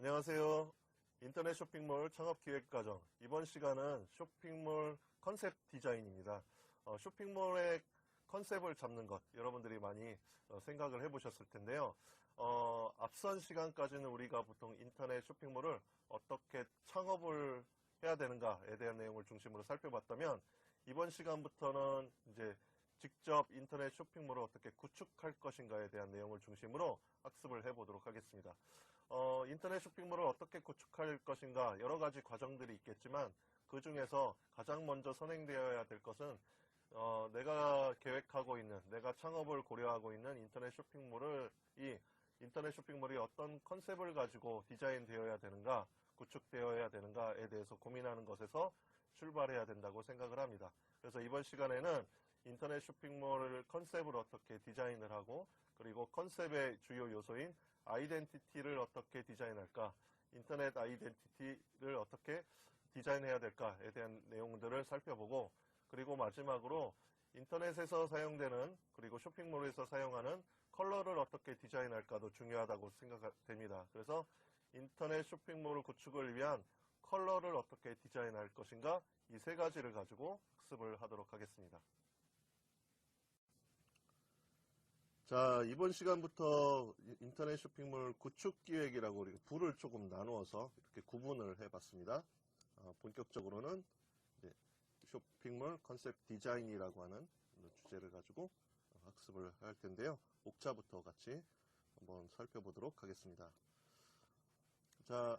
안녕하세요. 인터넷 쇼핑몰 창업기획과정. 이번 시간은 쇼핑몰 컨셉 디자인입니다. 쇼핑몰의 컨셉을 잡는 것, 여러분들이 많이 생각을 해보셨을 텐데요. 앞선 시간까지는 우리가 보통 인터넷 쇼핑몰을 어떻게 창업을 해야 되는가에 대한 내용을 중심으로 살펴봤다면, 이번 시간부터는 이제 직접 인터넷 쇼핑몰을 어떻게 구축할 것인가에 대한 내용을 중심으로 학습을 해보도록 하겠습니다. 인터넷 쇼핑몰을 어떻게 구축할 것인가 여러 가지 과정들이 있겠지만, 그 중에서 가장 먼저 선행되어야 될 것은 내가 계획하고 있는, 내가 창업을 고려하고 있는 인터넷 쇼핑몰이 어떤 컨셉을 가지고 디자인되어야 되는가, 구축되어야 되는가에 대해서 고민하는 것에서 출발해야 된다고 생각을 합니다. 그래서 이번 시간에는 인터넷 쇼핑몰 컨셉을 어떻게 디자인을 하고, 그리고 컨셉의 주요 요소인 아이덴티티를 어떻게 디자인할까, 인터넷 아이덴티티를 어떻게 디자인해야 될까에 대한 내용들을 살펴보고, 그리고 마지막으로 인터넷에서 사용되는, 그리고 쇼핑몰에서 사용하는 컬러를 어떻게 디자인할까도 중요하다고 생각됩니다. 그래서 인터넷 쇼핑몰 구축을 위한 컬러를 어떻게 디자인할 것인가, 이 세 가지를 가지고 학습을 하도록 하겠습니다. 자, 이번 시간부터 인터넷 쇼핑몰 구축 기획이라고 우리가 부를 조금 나누어서 이렇게 구분을 해봤습니다. 본격적으로는 이제 쇼핑몰 컨셉 디자인이라고 하는 주제를 가지고 학습을 할 텐데요. 목차부터 같이 한번 살펴보도록 하겠습니다. 자,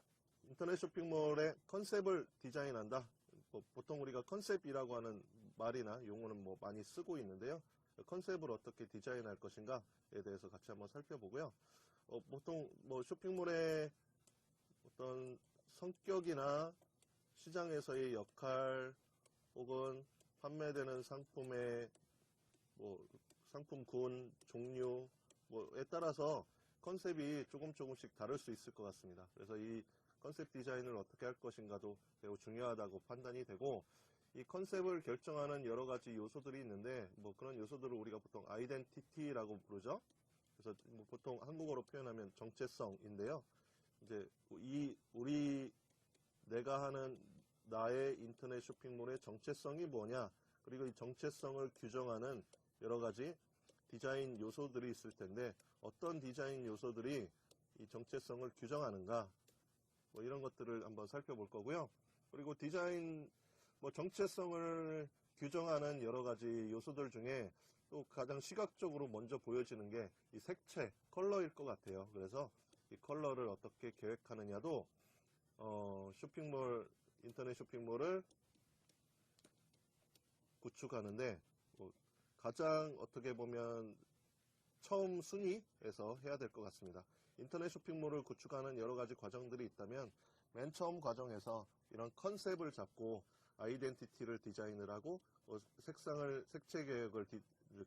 인터넷 쇼핑몰의 컨셉을 디자인한다. 보통 우리가 컨셉이라고 하는 말이나 용어는 많이 쓰고 있는데요. 컨셉을 어떻게 디자인할 것인가에 대해서 같이 한번 살펴보고요. 보통 쇼핑몰의 어떤 성격이나 시장에서의 역할, 혹은 판매되는 상품의 상품군, 종류에 따라서 컨셉이 조금씩 다를 수 있을 것 같습니다. 그래서 이 컨셉 디자인을 어떻게 할 것인가도 매우 중요하다고 판단이 되고, 이 컨셉을 결정하는 여러 가지 요소들이 있는데, 그런 요소들을 우리가 보통 아이덴티티라고 부르죠. 그래서 보통 한국어로 표현하면 정체성인데요. 이제 내가 하는 나의 인터넷 쇼핑몰의 정체성이 뭐냐, 그리고 이 정체성을 규정하는 여러 가지 디자인 요소들이 있을 텐데, 어떤 디자인 요소들이 이 정체성을 규정하는가, 이런 것들을 한번 살펴볼 거고요. 그리고 디자인 정체성을 규정하는 여러 가지 요소들 중에 또 가장 시각적으로 먼저 보여지는 게 이 색채, 컬러일 것 같아요. 그래서 이 컬러를 어떻게 계획하느냐도 인터넷 쇼핑몰을 구축하는데 가장 어떻게 보면 처음 순위에서 해야 될 것 같습니다. 인터넷 쇼핑몰을 구축하는 여러 가지 과정들이 있다면, 맨 처음 과정에서 이런 컨셉을 잡고 아이덴티티를 디자인을 하고 색채 계획을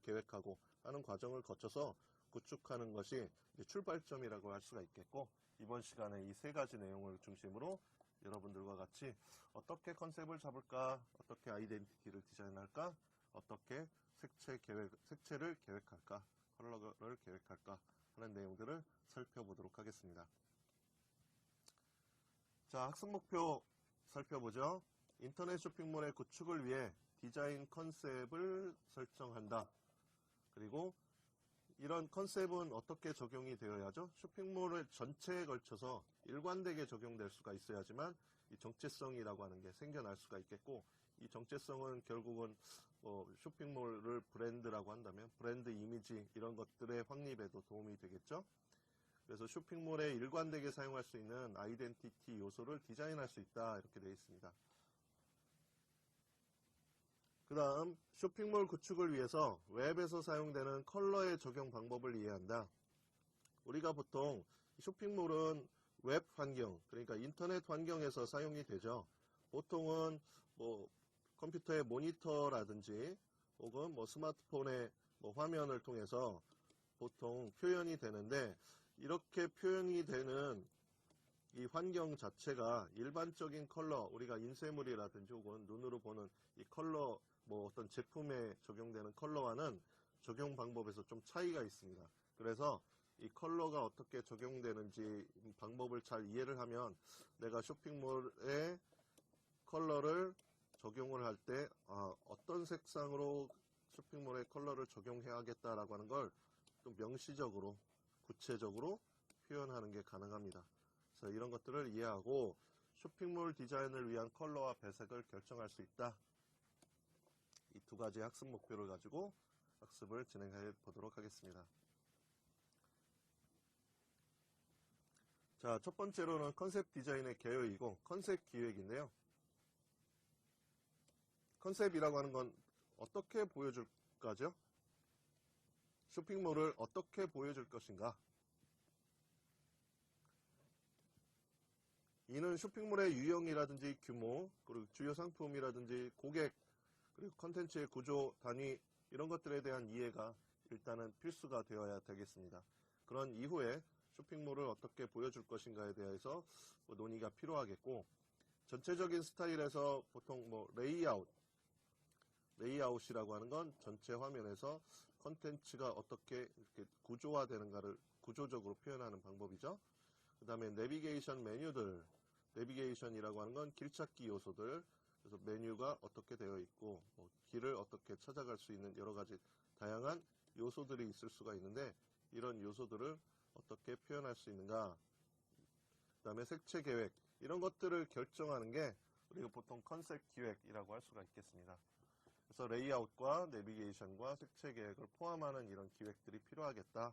계획하고 하는 과정을 거쳐서 구축하는 것이 출발점이라고 할 수가 있겠고, 이번 시간에 이 세 가지 내용을 중심으로 여러분들과 같이 어떻게 컨셉을 잡을까, 어떻게 아이덴티티를 디자인할까, 어떻게 색채를 계획할까, 컬러를 계획할까 하는 내용들을 살펴보도록 하겠습니다. 자, 학습 목표 살펴보죠. 인터넷 쇼핑몰의 구축을 위해 디자인 컨셉을 설정한다. 그리고 이런 컨셉은 어떻게 적용이 되어야죠? 쇼핑몰의 전체에 걸쳐서 일관되게 적용될 수가 있어야지만 이 정체성이라고 하는 게 생겨날 수가 있겠고, 이 정체성은 결국은 쇼핑몰을 브랜드라고 한다면 브랜드 이미지, 이런 것들의 확립에도 도움이 되겠죠. 그래서 쇼핑몰에 일관되게 사용할 수 있는 아이덴티티 요소를 디자인할 수 있다, 이렇게 되어 있습니다. 그 다음, 쇼핑몰 구축을 위해서 웹에서 사용되는 컬러의 적용 방법을 이해한다. 우리가 보통 쇼핑몰은 웹 환경, 그러니까 인터넷 환경에서 사용이 되죠. 보통은 컴퓨터의 모니터라든지 혹은 스마트폰의 화면을 통해서 보통 표현이 되는데, 이렇게 표현이 되는 이 환경 자체가 일반적인 컬러, 우리가 인쇄물이라든지 혹은 눈으로 보는 이 컬러, 어떤 제품에 적용되는 컬러와는 적용 방법에서 좀 차이가 있습니다. 그래서 이 컬러가 어떻게 적용되는지 방법을 잘 이해를 하면 내가 쇼핑몰에 컬러를 적용을 할 때 어떤 색상으로 쇼핑몰에 컬러를 적용해야겠다라고 하는 걸 좀 명시적으로 구체적으로 표현하는 게 가능합니다. 그래서 이런 것들을 이해하고 쇼핑몰 디자인을 위한 컬러와 배색을 결정할 수 있다. 이 두 가지 학습 목표를 가지고 학습을 진행해 보도록 하겠습니다. 자, 첫 번째로는 컨셉 디자인의 개요이고 컨셉 기획인데요. 컨셉이라고 하는 건 어떻게 보여줄까죠? 쇼핑몰을 어떻게 보여줄 것인가? 이는 쇼핑몰의 유형이라든지 규모, 그리고 주요 상품이라든지 고객, 그리고 컨텐츠의 구조, 단위 이런 것들에 대한 이해가 일단은 필수가 되어야 되겠습니다. 그런 이후에 쇼핑몰을 어떻게 보여줄 것인가에 대해서 논의가 필요하겠고, 전체적인 스타일에서 보통 레이아웃이라고 하는 건 전체 화면에서 컨텐츠가 어떻게 이렇게 구조화되는가를 구조적으로 표현하는 방법이죠. 그 다음에 내비게이션 메뉴들, 내비게이션이라고 하는 건 길찾기 요소들, 그래서 메뉴가 어떻게 되어 있고 길을 어떻게 찾아갈 수 있는 여러 가지 다양한 요소들이 있을 수가 있는데 이런 요소들을 어떻게 표현할 수 있는가. 그 다음에 색채 계획, 이런 것들을 결정하는 게 우리가 보통 컨셉 기획이라고 할 수가 있겠습니다. 그래서 레이아웃과 내비게이션과 색채 계획을 포함하는 이런 기획들이 필요하겠다.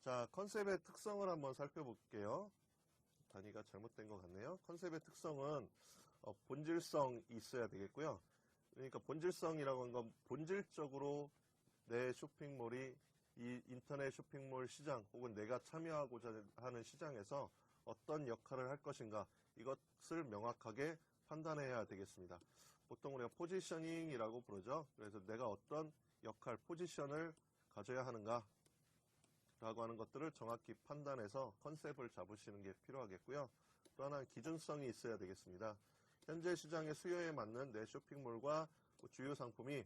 자, 컨셉의 특성을 한번 살펴볼게요. 단위가 잘못된 것 같네요. 컨셉의 특성은 본질성이 있어야 되겠고요. 그러니까 본질성이라고 하는 건 본질적으로 내 쇼핑몰이 이 인터넷 쇼핑몰 시장 혹은 내가 참여하고자 하는 시장에서 어떤 역할을 할 것인가, 이것을 명확하게 판단해야 되겠습니다. 보통 우리가 포지셔닝이라고 부르죠. 그래서 내가 어떤 역할, 포지션을 가져야 하는가 라고 하는 것들을 정확히 판단해서 컨셉을 잡으시는 게 필요하겠고요. 또 하나는 기준성이 있어야 되겠습니다. 현재 시장의 수요에 맞는 내 쇼핑몰과 주요 상품이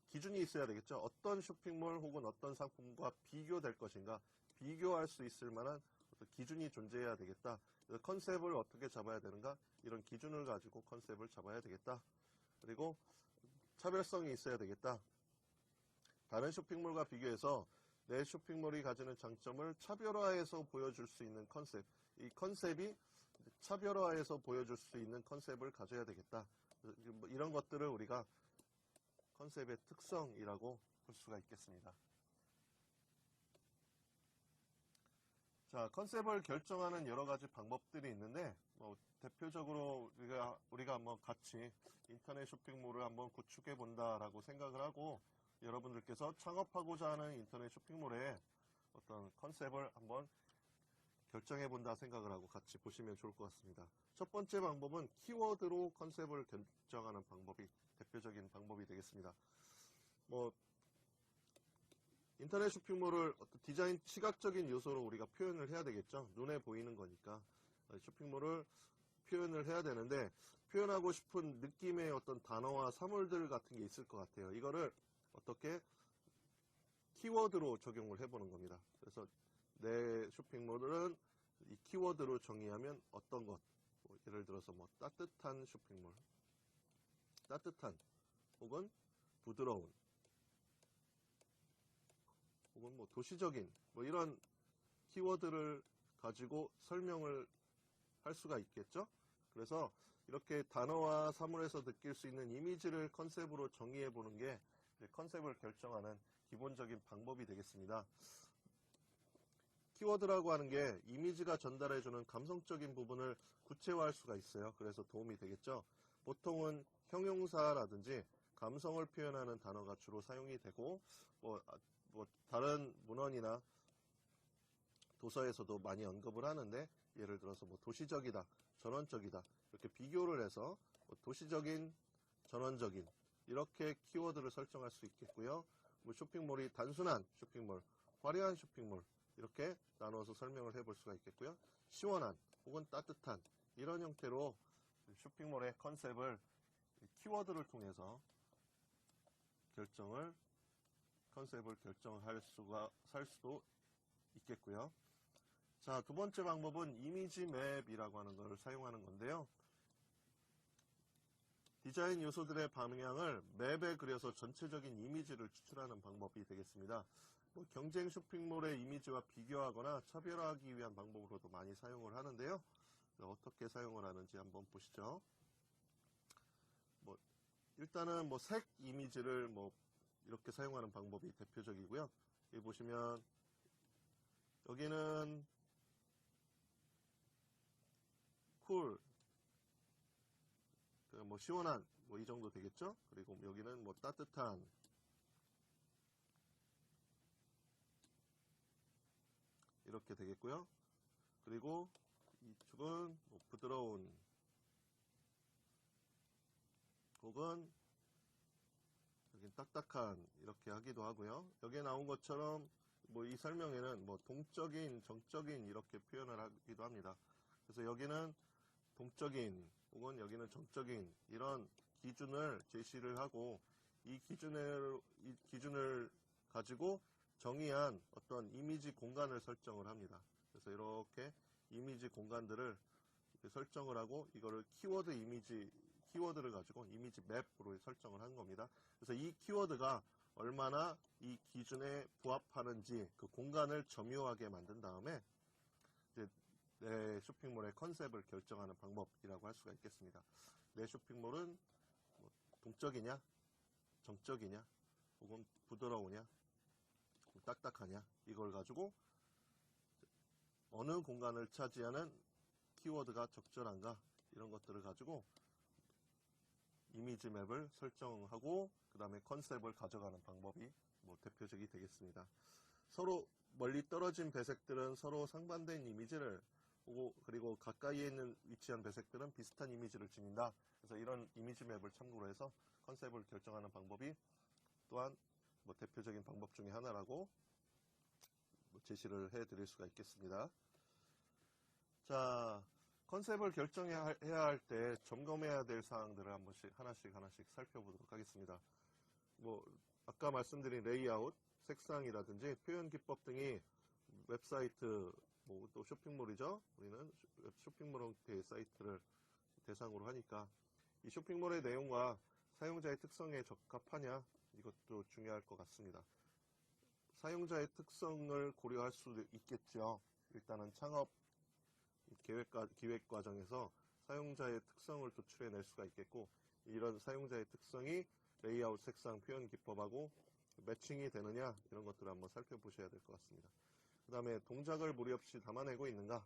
기준이 있어야 되겠죠. 어떤 쇼핑몰 혹은 어떤 상품과 비교될 것인가, 비교할 수 있을 만한 어떤 기준이 존재해야 되겠다. 그래서 컨셉을 어떻게 잡아야 되는가, 이런 기준을 가지고 컨셉을 잡아야 되겠다. 그리고 차별성이 있어야 되겠다. 다른 쇼핑몰과 비교해서 내 쇼핑몰이 가지는 장점을 차별화해서 보여줄 수 있는 컨셉, 이 컨셉이 차별화해서 보여줄 수 있는 컨셉을 가져야 되겠다. 이런 것들을 우리가 컨셉의 특성이라고 볼 수가 있겠습니다. 자, 컨셉을 결정하는 여러 가지 방법들이 있는데 대표적으로 우리가 한번 같이 인터넷 쇼핑몰을 한번 구축해 본다라고 생각을 하고 여러분들께서 창업하고자 하는 인터넷 쇼핑몰의 어떤 컨셉을 한번 결정해 본다 생각을 하고 같이 보시면 좋을 것 같습니다. 첫 번째 방법은 키워드로 컨셉을 결정하는 방법이 대표적인 방법이 되겠습니다. 인터넷 쇼핑몰을 어떤 디자인 시각적인 요소로 우리가 표현을 해야 되겠죠. 눈에 보이는 거니까 쇼핑몰을 표현을 해야 되는데 표현하고 싶은 느낌의 어떤 단어와 사물들 같은 게 있을 것 같아요. 이거를 어떻게 키워드로 적용을 해보는 겁니다. 그래서 내 쇼핑몰은 이 키워드로 정의하면 어떤 것, 예를 들어서 따뜻한 쇼핑몰, 따뜻한 혹은 부드러운 혹은 도시적인 이런 키워드를 가지고 설명을 할 수가 있겠죠. 그래서 이렇게 단어와 사물에서 느낄 수 있는 이미지를 컨셉으로 정의해 보는 게 컨셉을 결정하는 기본적인 방법이 되겠습니다. 키워드라고 하는 게 이미지가 전달해주는 감성적인 부분을 구체화할 수가 있어요. 그래서 도움이 되겠죠. 보통은 형용사라든지 감성을 표현하는 단어가 주로 사용이 되고 다른 문헌이나 도서에서도 많이 언급을 하는데 예를 들어서 도시적이다, 전원적이다 이렇게 비교를 해서 도시적인, 전원적인 이렇게 키워드를 설정할 수 있겠고요. 쇼핑몰이 단순한 쇼핑몰, 화려한 쇼핑몰 이렇게 나눠서 설명을 해볼 수가 있겠고요. 시원한 혹은 따뜻한 이런 형태로 쇼핑몰의 컨셉을 키워드를 통해서 결정을 컨셉을 살 수도 있겠고요. 자, 두 번째 방법은 이미지 맵이라고 하는 것을 사용하는 건데요. 디자인 요소들의 방향을 맵에 그려서 전체적인 이미지를 추출하는 방법이 되겠습니다. 경쟁 쇼핑몰의 이미지와 비교하거나 차별화하기 위한 방법으로도 많이 사용을 하는데요. 어떻게 사용을 하는지 한번 보시죠. 일단은 색 이미지를 이렇게 사용하는 방법이 대표적이고요. 여기 보시면 여기는 쿨, 시원한 이 정도 되겠죠. 그리고 여기는 따뜻한, 이렇게 되겠고요. 그리고 이쪽은 부드러운, 혹은 여긴 딱딱한, 이렇게 하기도 하고요. 여기에 나온 것처럼 이 설명에는 동적인, 정적인 이렇게 표현을 하기도 합니다. 그래서 여기는 동적인 혹은 여기는 정적인 이런 기준을 제시를 하고 이 기준을 가지고 정의한 어떤 이미지 공간을 설정을 합니다. 그래서 이렇게 이미지 공간들을 이렇게 설정을 하고 이거를 키워드를 가지고 이미지 맵으로 설정을 한 겁니다. 그래서 이 키워드가 얼마나 이 기준에 부합하는지 그 공간을 점유하게 만든 다음에 이제 내 쇼핑몰의 컨셉을 결정하는 방법이라고 할 수가 있겠습니다. 내 쇼핑몰은 동적이냐, 정적이냐, 혹은 부드러우냐, 딱딱하냐, 이걸 가지고 어느 공간을 차지하는 키워드가 적절한가, 이런 것들을 가지고 이미지 맵을 설정하고 그 다음에 컨셉을 가져가는 방법이 대표적이 되겠습니다. 서로 멀리 떨어진 배색들은 서로 상반된 이미지를 보고, 그리고 가까이에 있는 위치한 배색들은 비슷한 이미지를 지닌다. 그래서 이런 이미지 맵을 참고로 해서 컨셉을 결정하는 방법이 또한 대표적인 방법 중에 하나라고 제시를 해드릴 수가 있겠습니다. 자, 컨셉을 결정해야 할 때 점검해야 될 사항들을 하나씩 살펴보도록 하겠습니다. 아까 말씀드린 레이아웃, 색상이라든지 표현 기법 등이 웹사이트, 또 쇼핑몰이죠. 우리는 쇼핑몰 형태의 사이트를 대상으로 하니까 이 쇼핑몰의 내용과 사용자의 특성에 적합하냐, 이것도 중요할 것 같습니다. 사용자의 특성을 고려할 수도 있겠죠. 일단은 창업 기획 과정에서 사용자의 특성을 도출해낼 수가 있겠고, 이런 사용자의 특성이 레이아웃, 색상, 표현 기법하고 매칭이 되느냐, 이런 것들을 한번 살펴보셔야 될 것 같습니다. 그 다음에 동작을 무리 없이 담아내고 있는가.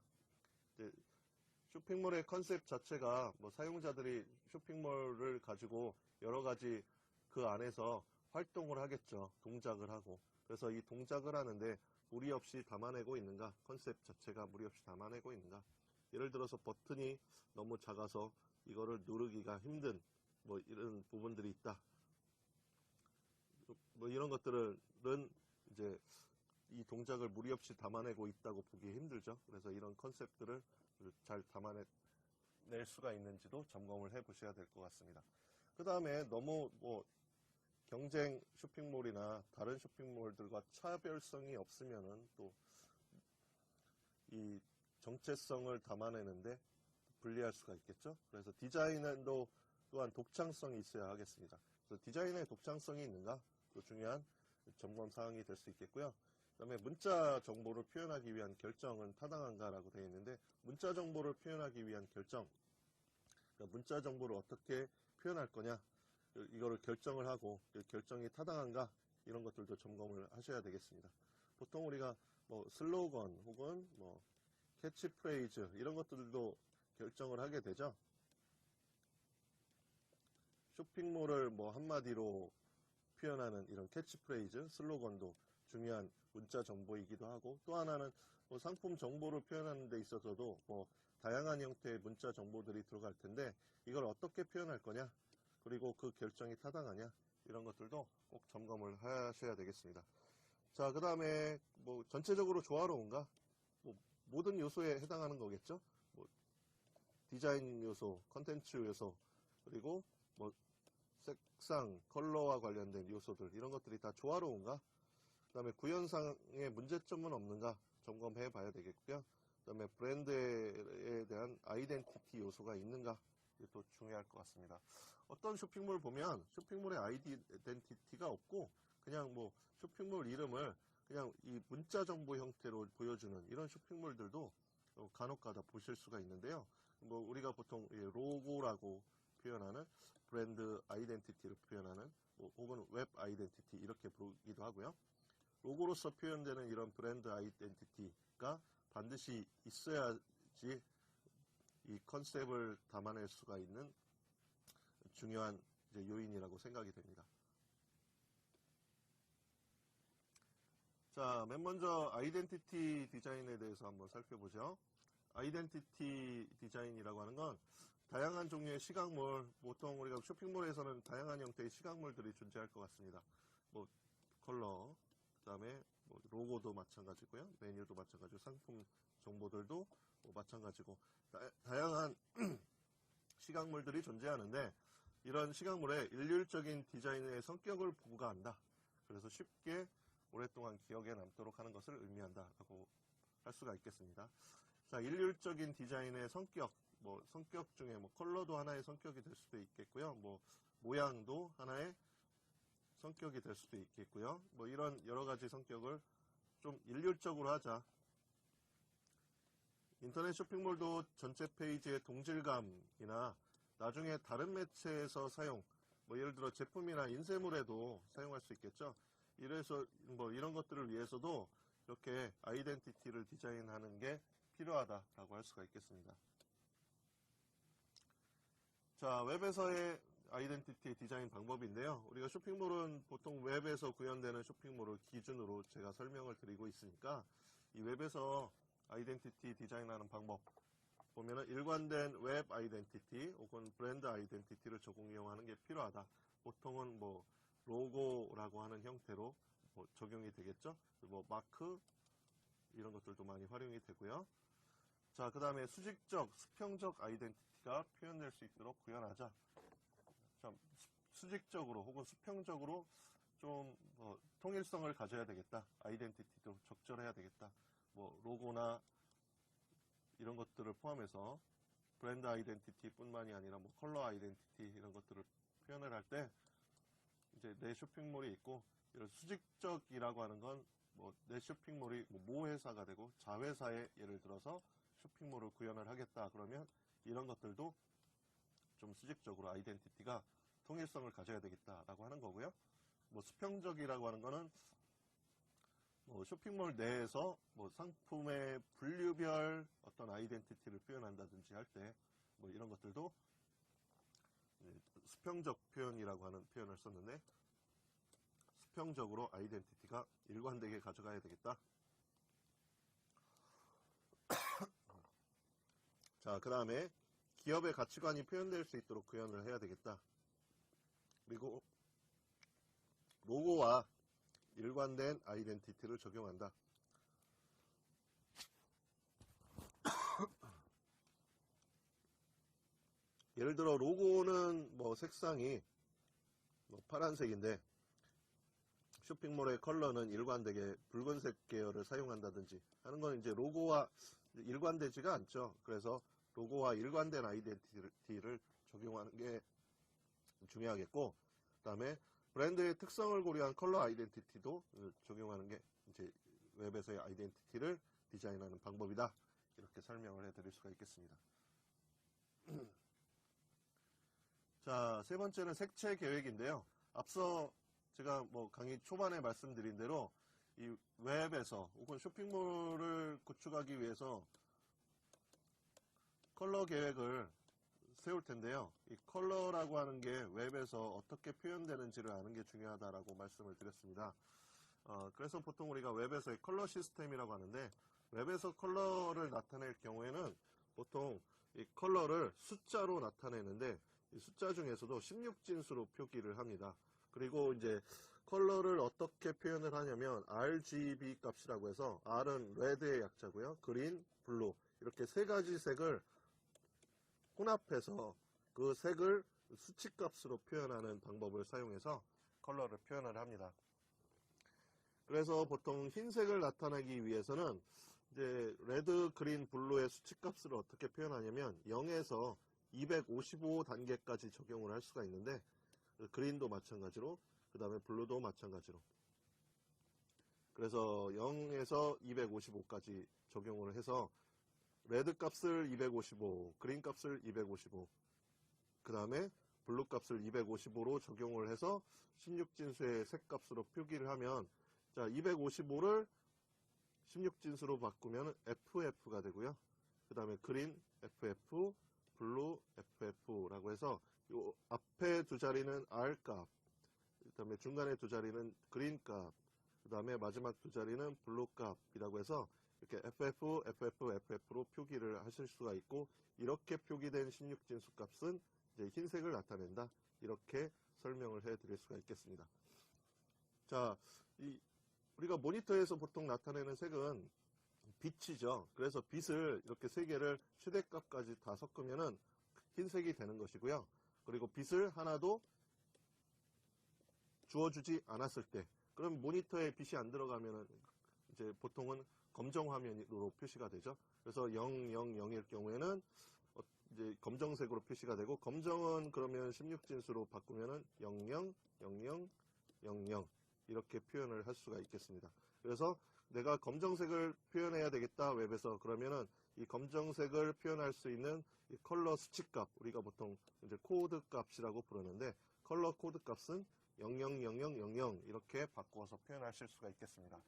쇼핑몰의 컨셉 자체가 사용자들이 쇼핑몰을 가지고 여러 가지 그 안에서 활동을 하겠죠. 동작을 하고. 그래서 이 동작을 하는데 무리 없이 담아내고 있는가, 컨셉 자체가 무리 없이 담아내고 있는가. 예를 들어서 버튼이 너무 작아서 이거를 누르기가 힘든 이런 부분들이 있다. 이런 것들은 이제 이 동작을 무리 없이 담아내고 있다고 보기 힘들죠. 그래서 이런 컨셉들을 잘 담아낼 수가 있는지도 점검을 해 보셔야 될 것 같습니다. 그 다음에 너무 경쟁 쇼핑몰이나 다른 쇼핑몰들과 차별성이 없으면은 또 이 정체성을 담아내는데 불리할 수가 있겠죠. 그래서 디자인도 또한 독창성이 있어야 하겠습니다. 그래서 디자인의 독창성이 있는가, 또 중요한 점검 사항이 될 수 있겠고요. 그 다음에 문자 정보를 표현하기 위한 결정은 타당한가라고 되어 있는데, 문자 정보를 표현하기 위한 결정, 그러니까 문자 정보를 어떻게 표현할 거냐, 이거를 결정을 하고 결정이 타당한가, 이런 것들도 점검을 하셔야 되겠습니다. 보통 우리가 슬로건 혹은 캐치프레이즈 이런 것들도 결정을 하게 되죠. 쇼핑몰을 한마디로 표현하는 이런 캐치프레이즈, 슬로건도 중요한 문자 정보이기도 하고, 또 하나는 상품 정보를 표현하는 데 있어서도 다양한 형태의 문자 정보들이 들어갈 텐데 이걸 어떻게 표현할 거냐, 그리고 그 결정이 타당하냐, 이런 것들도 꼭 점검을 하셔야 되겠습니다. 자, 그 다음에 전체적으로 조화로운가, 모든 요소에 해당하는 거겠죠. 디자인 요소, 컨텐츠 요소, 그리고 색상, 컬러와 관련된 요소들 이런 것들이 다 조화로운가? 그 다음에 구현상의 문제점은 없는가 점검해 봐야 되겠고요. 그 다음에 브랜드에 대한 아이덴티티 요소가 있는가 이게 또 중요할 것 같습니다. 어떤 쇼핑몰 보면 쇼핑몰의 아이덴티티가 없고 그냥 뭐 쇼핑몰 이름을 그냥 이 문자 정보 형태로 보여주는 이런 쇼핑몰들도 간혹가다 보실 수가 있는데요. 뭐 우리가 보통 로고라고 표현하는 브랜드 아이덴티티를 표현하는 혹은 웹 아이덴티티 이렇게 부르기도 하고요. 로고로서 표현되는 이런 브랜드 아이덴티티가 반드시 있어야지 이 컨셉을 담아낼 수가 있는 중요한 요인이라고 생각이 됩니다. 자, 맨 먼저 아이덴티티 디자인에 대해서 한번 살펴보죠. 아이덴티티 디자인이라고 하는 건 다양한 종류의 시각물, 보통 우리가 쇼핑몰에서는 다양한 형태의 시각물들이 존재할 것 같습니다. 뭐 컬러, 그 다음에 뭐 로고도 마찬가지고요. 메뉴도 마찬가지고 상품 정보들도 뭐 마찬가지고 다양한 시각물들이 존재하는데 이런 시각물에 일률적인 디자인의 성격을 부과한다. 그래서 쉽게 오랫동안 기억에 남도록 하는 것을 의미한다라고 할 수가 있겠습니다. 자, 일률적인 디자인의 성격, 뭐 성격 중에 뭐 컬러도 하나의 성격이 될 수도 있겠고요. 뭐 모양도 하나의 성격이 될 수도 있겠고요. 뭐 이런 여러 가지 성격을 좀 일률적으로 하자. 인터넷 쇼핑몰도 전체 페이지의 동질감이나 나중에 다른 매체에서 사용, 뭐 예를 들어 제품이나 인쇄물에도 사용할 수 있겠죠. 이래서 뭐 이런 것들을 위해서도 이렇게 아이덴티티를 디자인하는 게 필요하다라고 할 수가 있겠습니다. 자, 웹에서의 아이덴티티 디자인 방법인데요. 우리가 쇼핑몰은 보통 웹에서 구현되는 쇼핑몰을 기준으로 제가 설명을 드리고 있으니까 이 웹에서 아이덴티티 디자인하는 방법 보면은 일관된 웹 아이덴티티 혹은 브랜드 아이덴티티를 적용하는 게 필요하다. 보통은 뭐 로고라고 하는 형태로 뭐 적용이 되겠죠. 뭐 마크 이런 것들도 많이 활용이 되고요. 자, 그 다음에 수직적, 수평적 아이덴티티가 표현될 수 있도록 구현하자. 자, 수직적으로 혹은 수평적으로 좀 통일성을 가져야 되겠다. 아이덴티티도 적절해야 되겠다. 뭐 로고나 이런 것들을 포함해서 브랜드 아이덴티티 뿐만이 아니라 뭐 컬러 아이덴티티 이런 것들을 표현을 할 때 이제 내 쇼핑몰이 있고 이런 수직적이라고 하는 건 뭐 내 쇼핑몰이 모 회사가 되고 자회사에 예를 들어서 쇼핑몰을 구현을 하겠다 그러면 이런 것들도 좀 수직적으로 아이덴티티가 통일성을 가져야 되겠다라고 하는 거고요. 뭐 수평적이라고 하는 거는 뭐 쇼핑몰 내에서 뭐 상품의 분류별 어떤 아이덴티티를 표현한다든지 할 때 뭐 이런 것들도 수평적 표현이라고 하는 표현을 썼는데 수평적으로 아이덴티티가 일관되게 가져가야 되겠다. 자, 그 다음에 기업의 가치관이 표현될 수 있도록 구현을 해야 되겠다. 그리고 로고와 일관된 아이덴티티를 적용한다. 예를 들어 로고는 뭐 색상이 뭐 파란색인데 쇼핑몰의 컬러는 일관되게 붉은색 계열을 사용한다든지 하는 건 이제 로고와 일관되지가 않죠. 그래서 로고와 일관된 아이덴티티를 적용하는 게 중요하겠고, 그 다음에 브랜드의 특성을 고려한 컬러 아이덴티티도 적용하는 게 이제 웹에서의 아이덴티티를 디자인하는 방법이다. 이렇게 설명을 해드릴 수가 있겠습니다. 자, 세 번째는 색채 계획인데요. 앞서 제가 뭐 강의 초반에 말씀드린 대로 이 웹에서 혹은 쇼핑몰을 구축하기 위해서 컬러 계획을 세울 텐데요. 이 컬러라고 하는 게 웹에서 어떻게 표현되는지를 아는 게 중요하다라고 말씀을 드렸습니다. 그래서 보통 우리가 웹에서의 컬러 시스템이라고 하는데 웹에서 컬러를 나타낼 경우에는 보통 이 컬러를 숫자로 나타내는데 이 숫자 중에서도 16진수로 표기를 합니다. 그리고 이제 컬러를 어떻게 표현을 하냐면 RGB 값이라고 해서 R은 레드의 약자고요. 그린, 블루 이렇게 세 가지 색을 혼합해서 그 색을 수치값으로 표현하는 방법을 사용해서 컬러를 표현을 합니다. 그래서 보통 흰색을 나타내기 위해서는 이제 레드, 그린, 블루의 수치값을 어떻게 표현하냐면 0에서 255단계까지 적용을 할 수가 있는데, 그린도 마찬가지로, 그 다음에 블루도 마찬가지로. 그래서 0에서 255까지 적용을 해서 레드 값을 255, 그린 값을 255, 그 다음에 블루 값을 255로 적용을 해서 16진수의 색값으로 표기를 하면, 자, 255를 16진수로 바꾸면 FF가 되고요. 그 다음에 그린 FF, 블루 FF라고 해서 요 앞에 두 자리는 R 값, 그 다음에 중간에 두 자리는 그린 값, 그 다음에 마지막 두 자리는 블루 값이라고 해서 이렇게 FF, FF, FF로 표기를 하실 수가 있고, 이렇게 표기된 16진수 값은 이제 흰색을 나타낸다. 이렇게 설명을 해 드릴 수가 있겠습니다. 자, 우리가 모니터에서 보통 나타내는 색은 빛이죠. 그래서 빛을 이렇게 세 개를 최대값까지 다 섞으면은 흰색이 되는 것이고요. 그리고 빛을 하나도 주어주지 않았을 때, 그럼 모니터에 빛이 안 들어가면은 이제 보통은 검정 화면으로 표시가 되죠. 그래서 0, 0, 0일 경우에는 이제 검정색으로 표시가 되고, 검정은 그러면 16진수로 바꾸면은 00, 00, 00 이렇게 표현을 할 수가 있겠습니다. 그래서 내가 검정색을 표현해야 되겠다, 웹에서. 그러면은 이 검정색을 표현할 수 있는 이 컬러 수치값, 우리가 보통 이제 코드 값이라고 부르는데, 컬러 코드 값은 000000 이렇게 바꿔서 표현하실 수가 있겠습니다.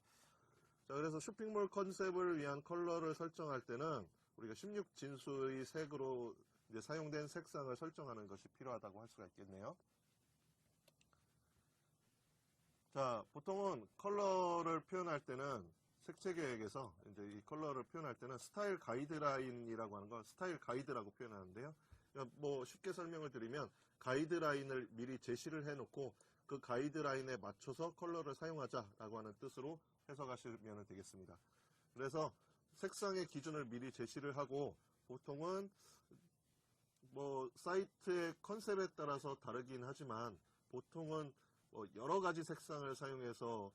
자, 그래서 쇼핑몰 컨셉을 위한 컬러를 설정할 때는 우리가 16진수의 색으로 이제 사용된 색상을 설정하는 것이 필요하다고 할 수가 있겠네요. 자, 보통은 컬러를 표현할 때는 색채 계획에서 이제 이 컬러를 표현할 때는 스타일 가이드라인이라고 하는 걸 스타일 가이드라고 표현하는데요. 그러니까 뭐 쉽게 설명을 드리면 가이드라인을 미리 제시를 해놓고 그 가이드라인에 맞춰서 컬러를 사용하자라고 하는 뜻으로 해석하시면 되겠습니다. 그래서 색상의 기준을 미리 제시를 하고, 보통은 뭐 사이트의 컨셉에 따라서 다르긴 하지만 보통은 뭐 여러 가지 색상을 사용해서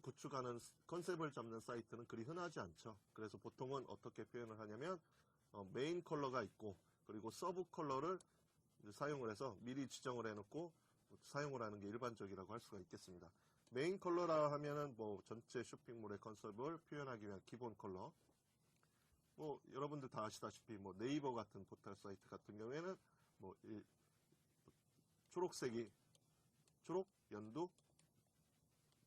구축하는 컨셉을 잡는 사이트는 그리 흔하지 않죠. 그래서 보통은 어떻게 표현을 하냐면 메인 컬러가 있고, 그리고 서브 컬러를 사용을 해서 미리 지정을 해놓고 사용을 하는 게 일반적이라고 할 수가 있겠습니다. 메인 컬러라 하면은 뭐 전체 쇼핑몰의 컨셉을 표현하기 위한 기본 컬러, 뭐 여러분들 다 아시다시피 뭐 네이버 같은 포털 사이트 같은 경우에는 뭐 초록색이 초록, 연두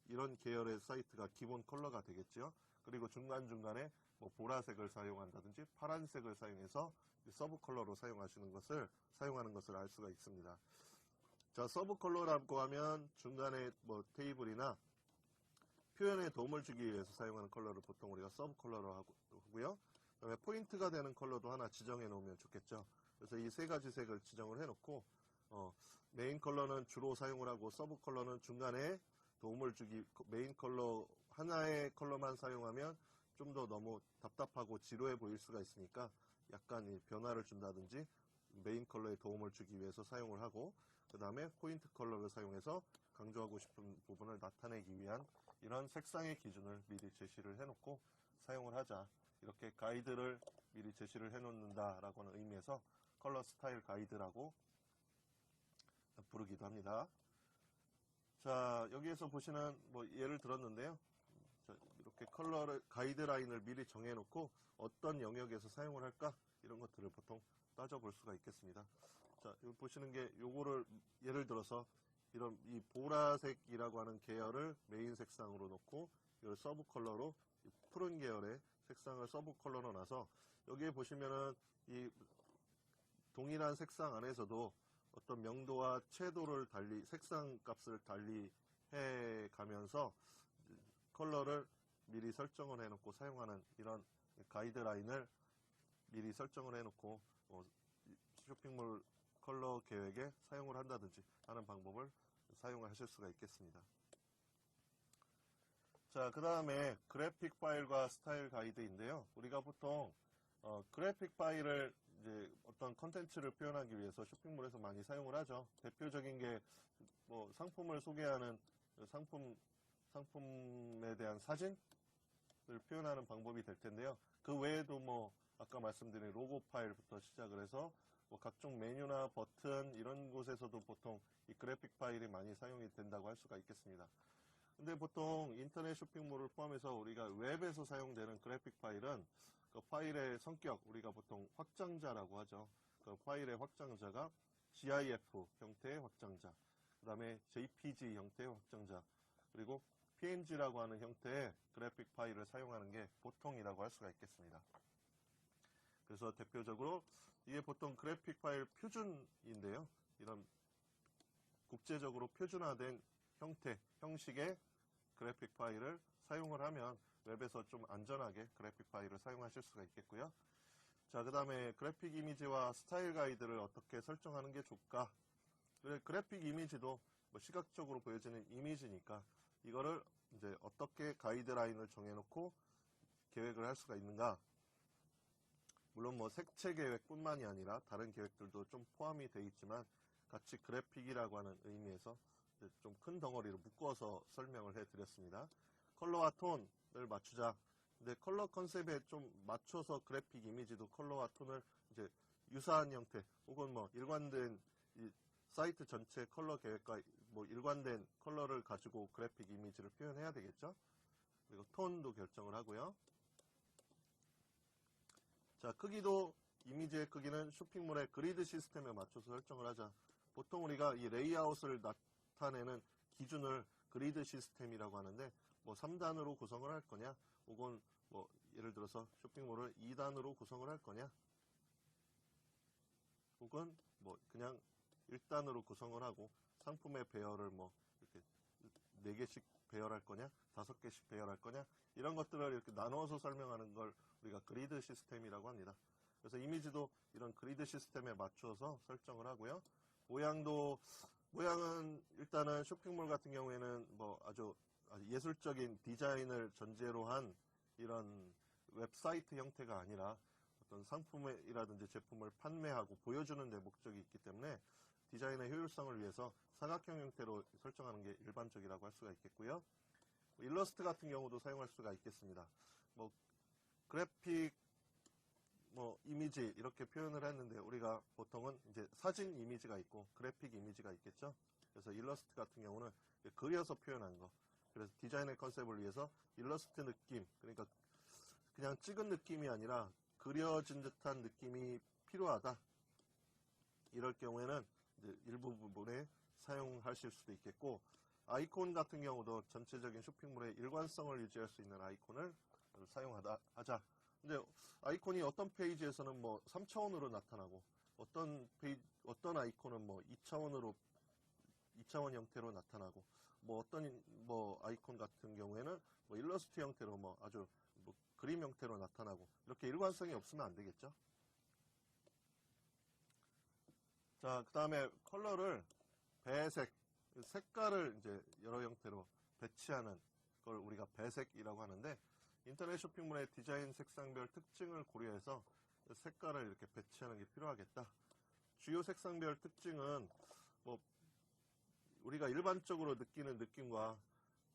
이런 계열의 사이트가 기본 컬러가 되겠죠. 그리고 중간중간에 뭐 보라색을 사용한다든지 파란색을 사용해서 서브 컬러로 사용하는 것을 알 수가 있습니다. 자, 서브 컬러라고 하면 중간에 뭐 테이블이나 표현에 도움을 주기 위해서 사용하는 컬러를 보통 우리가 서브 컬러로 하고요. 그다음에 포인트가 되는 컬러도 하나 지정해 놓으면 좋겠죠. 그래서 이 세 가지 색을 지정을 해 놓고 메인 컬러는 주로 사용을 하고, 서브 컬러는 중간에 도움을 주기, 메인 컬러 하나의 컬러만 사용하면 좀 더 너무 답답하고 지루해 보일 수가 있으니까 약간 이 변화를 준다든지 메인 컬러에 도움을 주기 위해서 사용을 하고, 그 다음에 포인트 컬러를 사용해서 강조하고 싶은 부분을 나타내기 위한 이런 색상의 기준을 미리 제시를 해놓고 사용을 하자, 이렇게 가이드를 미리 제시를 해놓는다라고 하는 의미에서 컬러 스타일 가이드라고 부르기도 합니다. 자, 여기에서 보시는 뭐 예를 들었는데요. 자, 이렇게 컬러를 가이드라인을 미리 정해놓고 어떤 영역에서 사용을 할까, 이런 것들을 보통 따져볼 수가 있겠습니다. 자, 여기 보시는 게 요거를 예를 들어서 이런 이 보라색이라고 하는 계열을 메인 색상으로 놓고 이걸 서브 컬러로 푸른 계열의 색상을 서브 컬러로 놔서, 여기에 보시면은 이 동일한 색상 안에서도 어떤 명도와 채도를 달리, 색상 값을 달리 해 가면서 컬러를 미리 설정을 해놓고 사용하는 이런 가이드라인을 미리 설정을 해놓고 쇼핑몰 컬러 계획에 사용을 한다든지 하는 방법을 사용을 하실 수가 있겠습니다. 자, 그 다음에 그래픽 파일과 스타일 가이드인데요. 우리가 보통 그래픽 파일을 이제 어떤 컨텐츠를 표현하기 위해서 쇼핑몰에서 많이 사용을 하죠. 대표적인 게 뭐 상품을 소개하는 상품에 대한 사진을 표현하는 방법이 될 텐데요. 그 외에도 뭐 아까 말씀드린 로고 파일부터 시작을 해서 뭐 각종 메뉴나 버튼 이런 곳에서도 보통 이 그래픽 파일이 많이 사용이 된다고 할 수가 있겠습니다. 근데 보통 인터넷 쇼핑몰을 포함해서 우리가 웹에서 사용되는 그래픽 파일은 그 파일의 성격, 우리가 보통 확장자라고 하죠. 그 파일의 확장자가 GIF 형태의 확장자, 그 다음에 JPG 형태의 확장자, 그리고 PNG라고 하는 형태의 그래픽 파일을 사용하는 게 보통이라고 할 수가 있겠습니다. 그래서 대표적으로 이게 보통 그래픽 파일 표준인데요. 이런 국제적으로 표준화된 형식의 그래픽 파일을 사용을 하면 웹에서 좀 안전하게 그래픽 파일을 사용하실 수가 있겠고요. 자, 그 다음에 그래픽 이미지와 스타일 가이드를 어떻게 설정하는 게 좋을까? 그래픽 이미지도 뭐 시각적으로 보여지는 이미지니까 이거를 이제 어떻게 가이드라인을 정해놓고 계획을 할 수가 있는가? 물론 뭐 색채 계획뿐만이 아니라 다른 계획들도 좀 포함이 되어 있지만 같이 그래픽이라고 하는 의미에서 좀 큰 덩어리로 묶어서 설명을 해드렸습니다. 컬러와 톤을 맞추자. 근데 컬러 컨셉에 좀 맞춰서 그래픽 이미지도 컬러와 톤을 이제 유사한 형태 혹은 뭐 일관된 이 사이트 전체 컬러 계획과 뭐 일관된 컬러를 가지고 그래픽 이미지를 표현해야 되겠죠. 그리고 톤도 결정을 하고요. 자, 크기도 이미지의 크기는 쇼핑몰의 그리드 시스템에 맞춰서 설정을 하자. 보통 우리가 이 레이아웃을 나타내는 기준을 그리드 시스템이라고 하는데 뭐 3단으로 구성을 할 거냐 혹은 뭐 예를 들어서 쇼핑몰을 2단으로 구성을 할 거냐 혹은 뭐 그냥 1단으로 구성을 하고 상품의 배열을 뭐 이렇게 4개씩 배열할 거냐 5개씩 배열할 거냐 이런 것들을 이렇게 나누어서 설명하는 걸 우리가 그리드 시스템이라고 합니다. 그래서 이미지도 이런 그리드 시스템에 맞춰서 설정을 하고요. 모양은 일단은 쇼핑몰 같은 경우에는 뭐 아주 예술적인 디자인을 전제로 한 이런 웹사이트 형태가 아니라 어떤 상품이라든지 제품을 판매하고 보여주는 데 목적이 있기 때문에 디자인의 효율성을 위해서 사각형 형태로 설정하는 게 일반적이라고 할 수가 있겠고요. 일러스트 같은 경우도 사용할 수가 있겠습니다. 뭐 그래픽 이미지 이렇게 표현을 했는데 우리가 보통은 이제 사진 이미지가 있고 그래픽 이미지가 있겠죠. 그래서 일러스트 같은 경우는 그려서 표현한 거. 그래서 디자인의 컨셉을 위해서 일러스트 느낌, 그러니까 그냥 찍은 느낌이 아니라 그려진 듯한 느낌이 필요하다. 이럴 경우에는 이제 일부 부분에 사용하실 수도 있겠고, 아이콘 같은 경우도 전체적인 쇼핑몰의 일관성을 유지할 수 있는 아이콘을 사용하자. 근데 아이콘이 어떤 페이지에서는 뭐 3차원으로 나타나고 어떤 아이콘은 뭐 2차원 형태로 나타나고 어떤 아이콘 같은 경우에는 뭐 일러스트 형태로 뭐 아주 뭐 그림 형태로 나타나고 이렇게 일관성이 없으면 안 되겠죠. 자, 그 다음에 컬러를 배색, 색깔을 이제 여러 형태로 배치하는 걸 우리가 배색이라고 하는데 인터넷 쇼핑몰의 디자인 색상별 특징을 고려해서 색깔을 이렇게 배치하는 게 필요하겠다. 주요 색상별 특징은 뭐 우리가 일반적으로 느끼는 느낌과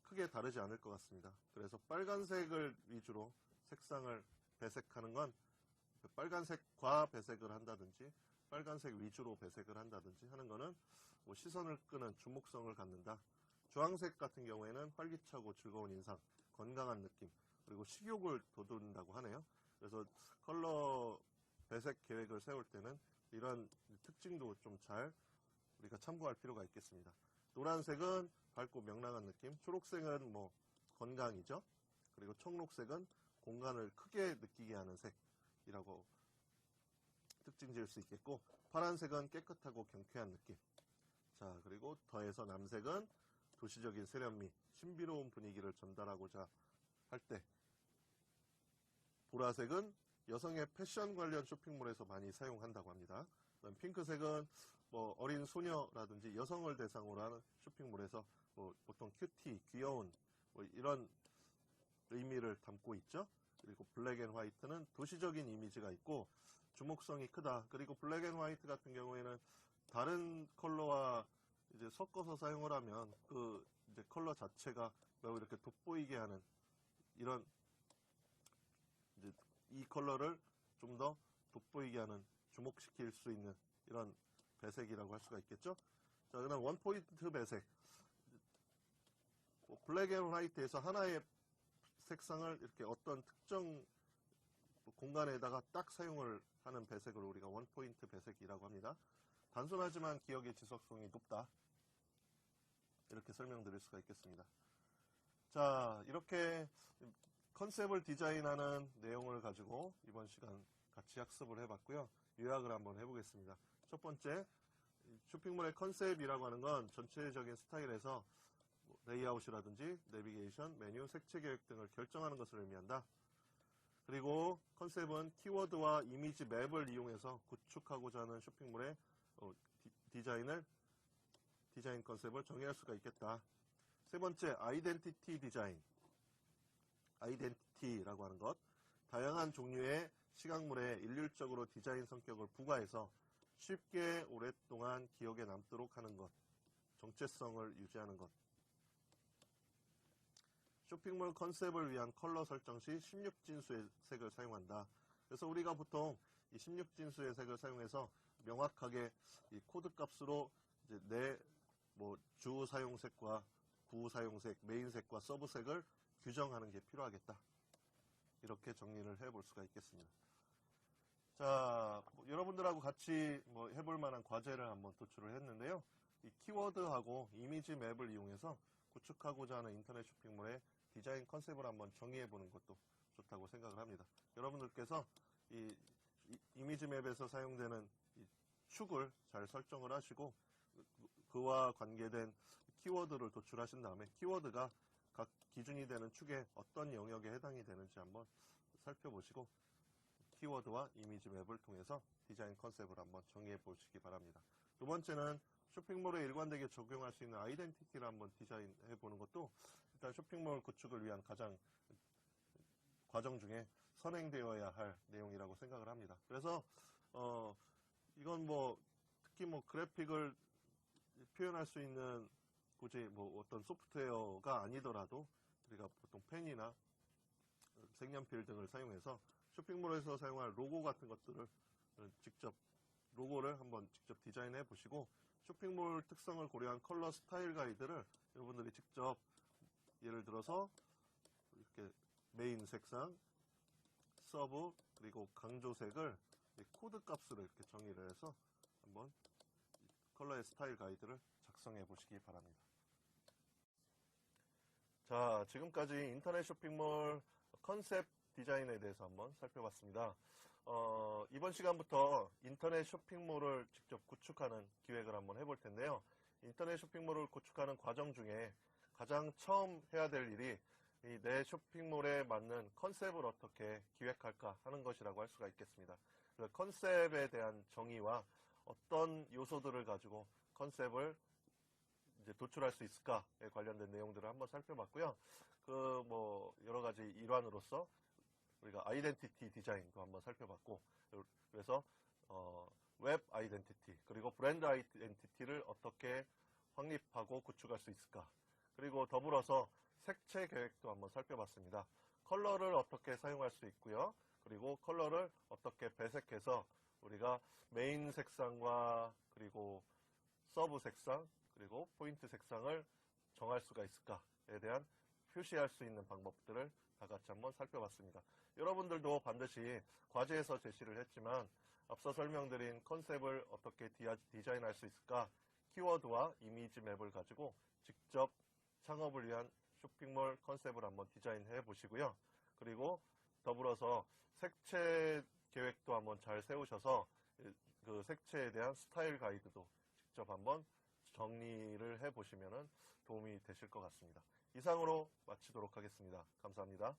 크게 다르지 않을 것 같습니다. 그래서 빨간색을 위주로 색상을 배색하는 건 빨간색과 배색을 한다든지 빨간색 위주로 배색을 한다든지 하는 거는 뭐 시선을 끄는 주목성을 갖는다. 주황색 같은 경우에는 활기차고 즐거운 인상, 건강한 느낌, 그리고 식욕을 돋운다고 하네요. 그래서 컬러 배색 계획을 세울 때는 이런 특징도 좀 잘 우리가 참고할 필요가 있겠습니다. 노란색은 밝고 명랑한 느낌, 초록색은 뭐 건강이죠. 그리고 청록색은 공간을 크게 느끼게 하는 색이라고 특징 지을 수 있겠고, 파란색은 깨끗하고 경쾌한 느낌. 자, 그리고 더해서 남색은 도시적인 세련미, 신비로운 분위기를 전달하고자 할 때, 보라색은 여성의 패션 관련 쇼핑몰에서 많이 사용한다고 합니다. 핑크색은 뭐 어린 소녀라든지 여성을 대상으로 하는 쇼핑몰에서 뭐 보통 큐티, 귀여운 뭐 이런 의미를 담고 있죠. 그리고 블랙 앤 화이트는 도시적인 이미지가 있고 주목성이 크다. 그리고 블랙 앤 화이트 같은 경우에는 다른 컬러와 이제 섞어서 사용을 하면 그 이제 컬러 자체가 매우 이렇게 돋보이게 하는 이런 이제 이 컬러를 좀 더 돋보이게 하는 주목시킬 수 있는 이런 배색이라고 할 수가 있겠죠. 자, 그다음 원포인트 배색. 블랙 앤 화이트에서 하나의 색상을 이렇게 어떤 특정 공간에다가 딱 사용을 하는 배색을 우리가 원포인트 배색이라고 합니다. 단순하지만 기억의 지속성이 높다. 이렇게 설명드릴 수가 있겠습니다. 자, 이렇게 컨셉을 디자인하는 내용을 가지고 이번 시간 같이 학습을 해봤고요. 요약을 한번 해보겠습니다. 첫 번째, 쇼핑몰의 컨셉이라고 하는 건 전체적인 스타일에서 레이아웃이라든지 내비게이션, 메뉴, 색채 계획 등을 결정하는 것을 의미한다. 그리고 컨셉은 키워드와 이미지 맵을 이용해서 구축하고자 하는 쇼핑몰의 디자인 컨셉을 정의할 수가 있겠다. 세 번째, 아이덴티티 디자인. 아이덴티티라고 하는 것. 다양한 종류의 시각물에 일률적으로 디자인 성격을 부과해서 쉽게 오랫동안 기억에 남도록 하는 것. 정체성을 유지하는 것. 쇼핑몰 컨셉을 위한 컬러 설정 시 16진수의 색을 사용한다. 그래서 우리가 보통 이 16진수의 색을 사용해서 명확하게 이 코드 값으로 이제 내 주 사용색과 구 사용색, 메인색과 서브색을 규정하는 게 필요하겠다. 이렇게 정리를 해볼 수가 있겠습니다. 자, 여러분들하고 같이 해볼 만한 과제를 한번 도출을 했는데요. 이 키워드하고 이미지 맵을 이용해서 구축하고자 하는 인터넷 쇼핑몰의 디자인 컨셉을 한번 정의해보는 것도 좋다고 생각을 합니다. 여러분들께서 이 이미지 맵에서 사용되는 이 축을 잘 설정을 하시고 그와 관계된 키워드를 도출하신 다음에 키워드가 각 기준이 되는 축에 어떤 영역에 해당이 되는지 한번 살펴보시고 키워드와 이미지 맵을 통해서 디자인 컨셉을 한번 정의해 보시기 바랍니다. 두 번째는 쇼핑몰에 일관되게 적용할 수 있는 아이덴티티를 한번 디자인해 보는 것도 일단 쇼핑몰 구축을 위한 가장 과정 중에 선행되어야 할 내용이라고 생각을 합니다. 그래서 이건 특히 그래픽을 표현할 수 있는 굳이 어떤 소프트웨어가 아니더라도 우리가 보통 펜이나 색연필 등을 사용해서 쇼핑몰에서 사용할 로고 같은 것들을 직접 로고를 한번 직접 디자인해 보시고 쇼핑몰 특성을 고려한 컬러 스타일 가이드를 여러분들이 직접 예를 들어서 이렇게 메인 색상, 서브, 그리고 강조색을 코드 값으로 이렇게 정의를 해서 한번 컬러의 스타일 가이드를 작성해 보시기 바랍니다. 자, 지금까지 인터넷 쇼핑몰 컨셉 디자인에 대해서 한번 살펴봤습니다. 이번 시간부터 인터넷 쇼핑몰을 직접 구축하는 기획을 한번 해볼 텐데요. 인터넷 쇼핑몰을 구축하는 과정 중에 가장 처음 해야 될 일이 내 쇼핑몰에 맞는 컨셉을 어떻게 기획할까 하는 것이라고 할 수가 있겠습니다. 그래서 컨셉에 대한 정의와 어떤 요소들을 가지고 컨셉을 이제 도출할 수 있을까에 관련된 내용들을 한번 살펴봤고요. 여러 가지 일환으로서 우리가 아이덴티티 디자인도 한번 살펴봤고, 그래서 웹 아이덴티티 그리고 브랜드 아이덴티티를 어떻게 확립하고 구축할 수 있을까, 그리고 더불어서 색채 계획도 한번 살펴봤습니다. 컬러를 어떻게 사용할 수 있고요. 그리고 컬러를 어떻게 배색해서 우리가 메인 색상과 그리고 서브 색상 그리고 포인트 색상을 정할 수가 있을까에 대한 표시할 수 있는 방법들을 다 같이 한번 살펴봤습니다. 여러분들도 반드시 과제에서 제시를 했지만 앞서 설명드린 컨셉을 어떻게 디자인할 수 있을까, 키워드와 이미지 맵을 가지고 직접 창업을 위한 쇼핑몰 컨셉을 한번 디자인해 보시고요. 그리고 더불어서 색채 계획도 한번 잘 세우셔서 그 색채에 대한 스타일 가이드도 직접 한번 정리를 해 보시면 도움이 되실 것 같습니다. 이상으로 마치도록 하겠습니다. 감사합니다.